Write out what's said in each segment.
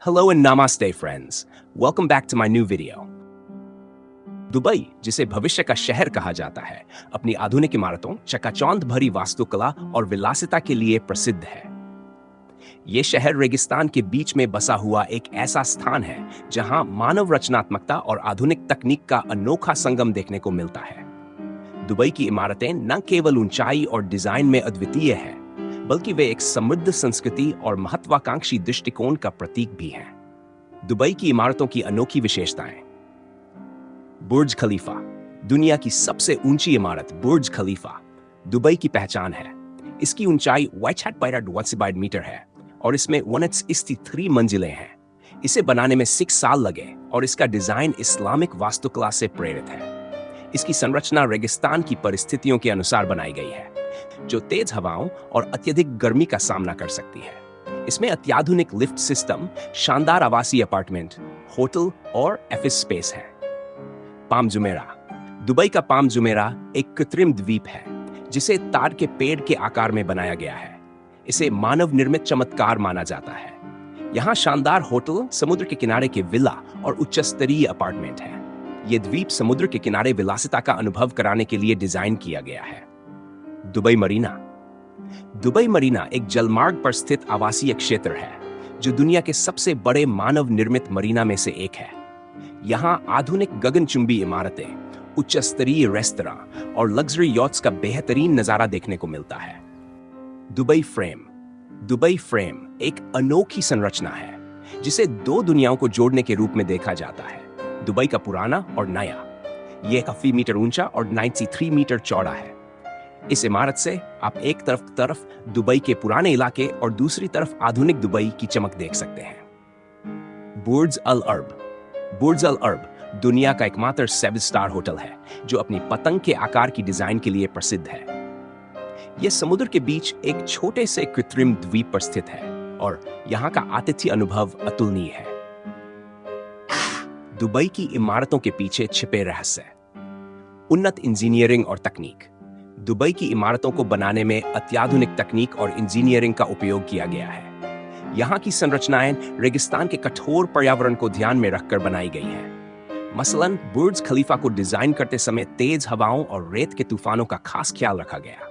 Hello and namaste friends. Welcome back to my new video. Dubai, जिसे भविष्य का शहर कहा जाता है, अपनी आधुनिक इमारतों, चकाचौंध भरी वास्तुकला और विलासिता के लिए प्रसिद्ध है। ये शहर रेगिस्तान के बीच में बसा हुआ एक ऐसा स्थान है जहां मानव रचनात्मकता और आधुनिक तकनीक का अनोखा संगम देखने को मिलता है। दुबई की इमारतें न केवल ऊंचाई और डिजाइन में अद्वितीय हैं, बल्कि वे एक समृद्ध संस्कृति और महत्वाकांक्षी दृष्टिकोण का प्रतीक भी हैं। दुबई की इमारतों की अनोखी विशेषताएं। बुर्ज खलीफा, दुनिया की सबसे ऊंची इमारत बुर्ज खलीफा दुबई की पहचान है। इसकी ऊंचाई 1,881 मीटर है और इसमें 163 मंजिलें हैं। इसे बनाने में 6 साल लगे और इसका डिजाइन इस्लामिक वास्तुकला से प्रेरित है। इसकी संरचना रेगिस्तान की परिस्थितियों के अनुसार बनाई गई है, जो तेज हवाओं और अत्यधिक गर्मी का सामना कर सकती है। इसमें अत्याधुनिक लिफ्ट सिस्टम, शानदार आवासीय अपार्टमेंट, होटल और ऑफिस स्पेस है। पाम जुमेरा, दुबई का पाम जुमेरा एक कृत्रिम द्वीप है जिसे ताड़ के पेड़ के आकार में बनाया गया है। इसे मानव निर्मित चमत्कार माना जाता है। यहाँ शानदार होटल, समुद्र के किनारे के विला और उच्च स्तरीय अपार्टमेंट है। ये द्वीप समुद्र के किनारे विलासिता का अनुभव कराने के लिए डिजाइन किया गया है। दुबई मरीना, दुबई मरीना एक जलमार्ग पर स्थित आवासीय क्षेत्र है जो दुनिया के सबसे बड़े मानव निर्मित मरीना में से एक है। यहाँ आधुनिक गगनचुंबी इमारतें, उच्च स्तरीय रेस्तरां और लग्जरी यॉट्स का बेहतरीन नजारा देखने को मिलता है। दुबई फ्रेम, दुबई फ्रेम एक अनोखी संरचना है जिसे 2 दुनियाओं को जोड़ने के रूप में देखा जाता है, दुबई का पुराना और नया। यह 80 मीटर ऊंचा और 93 मीटर चौड़ा है। इस इमारत से आप एक तरफ दुबई के पुराने इलाके और दूसरी तरफ आधुनिक दुबई की चमक देख सकते हैं। बुर्ज अल अरब, बुर्ज अल अरब दुनिया का एकमात्र 7 स्टार होटल है जो अपनी पतंग के आकार की डिजाइन के लिए प्रसिद्ध है। यह समुद्र के बीच एक छोटे से कृत्रिम द्वीप पर स्थित है और यहाँ का आतिथ्य अनुभव अतुलनीय है। दुबई की इमारतों के पीछे छिपे रहस्य। उन्नत इंजीनियरिंग और तकनीक, दुबई की इमारतों को बनाने में अत्याधुनिक तकनीक और इंजीनियरिंग का उपयोग किया गया है। यहाँ की संरचनाएं रेगिस्तान के कठोर पर्यावरण को ध्यान में रखकर बनाई गई हैं। मसलन बुर्ज खलीफा को डिजाइन करते समय तेज हवाओं और रेत के तूफानों का खास ख्याल रखा गया।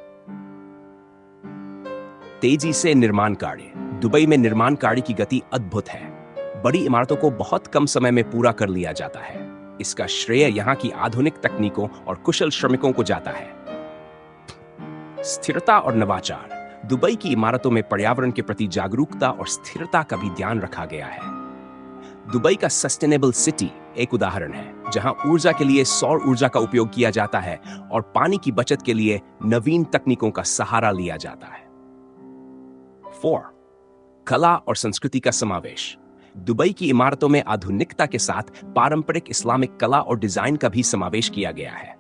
तेजी से निर्माण कार्य, दुबई में निर्माण कार्य की गति अद्भुत है। बड़ी इमारतों को बहुत कम समय में पूरा कर लिया जाता है। इसका श्रेय यहाँ की आधुनिक तकनीकों और कुशल श्रमिकों को जाता है। स्थिरता और नवाचार, दुबई की इमारतों में पर्यावरण के प्रति जागरूकता और स्थिरता का भी ध्यान रखा गया है। दुबई का सस्टेनेबल सिटी एक उदाहरण है जहां ऊर्जा के लिए सौर ऊर्जा का उपयोग किया जाता है और पानी की बचत के लिए नवीन तकनीकों का सहारा लिया जाता है। 4. कला और संस्कृति का समावेश, दुबई की इमारतों में आधुनिकता के साथ पारंपरिक इस्लामिक कला और डिजाइन का भी समावेश किया गया है।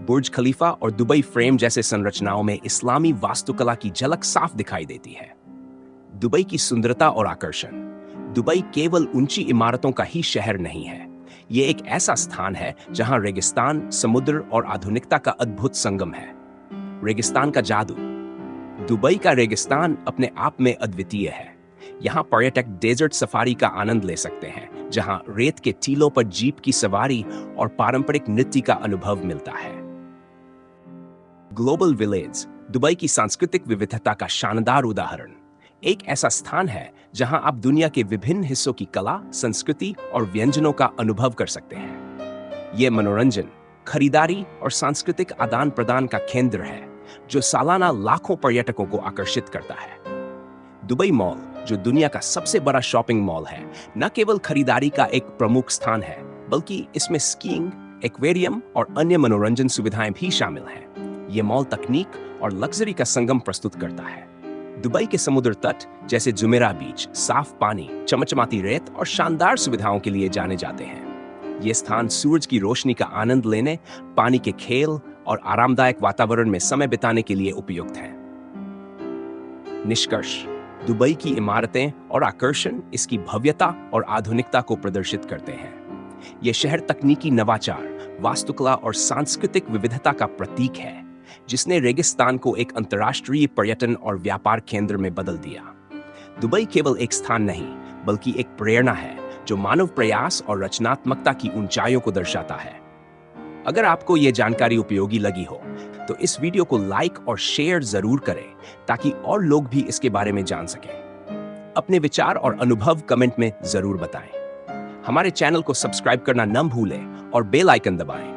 बुर्ज खलीफा और दुबई फ्रेम जैसे संरचनाओं में इस्लामी वास्तुकला की झलक साफ दिखाई देती है। दुबई की सुंदरता और आकर्षण, दुबई केवल ऊंची इमारतों का ही शहर नहीं है। यह एक ऐसा स्थान है जहां रेगिस्तान, समुद्र और आधुनिकता का अद्भुत संगम है। रेगिस्तान का जादू, दुबई का रेगिस्तान अपने आप में अद्वितीय है। यहाँ पर्यटक डेजर्ट सफारी का आनंद ले सकते हैं, जहां रेत के टीलों पर जीप की सवारी और पारंपरिक नृत्य का अनुभव मिलता है। ग्लोबल विलेज, दुबई की सांस्कृतिक विविधता का शानदार उदाहरण। एक ऐसा स्थान है जहां आप दुनिया के विभिन्न हिस्सों की कला, संस्कृति और व्यंजनों का अनुभव कर सकते हैं। यह मनोरंजन, खरीदारी और सांस्कृतिक आदान प्रदान का केंद्र है जो सालाना लाखों पर्यटकों को आकर्षित करता है। दुबई मॉल, जो दुनिया का सबसे बड़ा शॉपिंग मॉल है, न केवल खरीदारी का एक प्रमुख स्थान है, बल्कि इसमें स्कीइंग, एक्वेरियम और अन्य मनोरंजन सुविधाएं भी शामिल हैं। यह मॉल तकनीक और लग्जरी का संगम प्रस्तुत करता है। दुबई के समुद्र तट जैसे जुमेरा बीच साफ पानी, चमचमाती रेत और शानदार सुविधाओं के लिए जाने जाते हैं। ये स्थान सूरज की रोशनी का आनंद लेने, पानी के खेल और आरामदायक वातावरण में समय बिताने के लिए उपयुक्त हैं। निष्कर्ष, दुबई की इमारतें और आकर्षण इसकी भव्यता और आधुनिकता को प्रदर्शित करते हैं। यह शहर तकनीकी नवाचार, वास्तुकला और सांस्कृतिक विविधता का प्रतीक है, जिसने रेगिस्तान को एक अंतर्राष्ट्रीय पर्यटन और व्यापार केंद्र में बदल दिया। दुबई केवल एक स्थान नहीं, बल्कि एक प्रेरणा है जो मानव प्रयास और रचनात्मकता की ऊंचाइयों को दर्शाता है। अगर आपको यह जानकारी उपयोगी लगी हो तो इस वीडियो को लाइक और शेयर जरूर करें ताकि और लोग भी इसके बारे में जान सकें। अपने विचार और अनुभव कमेंट में जरूर बताएं। हमारे चैनल को सब्सक्राइब करना न भूलें और बेल आइकन दबाएं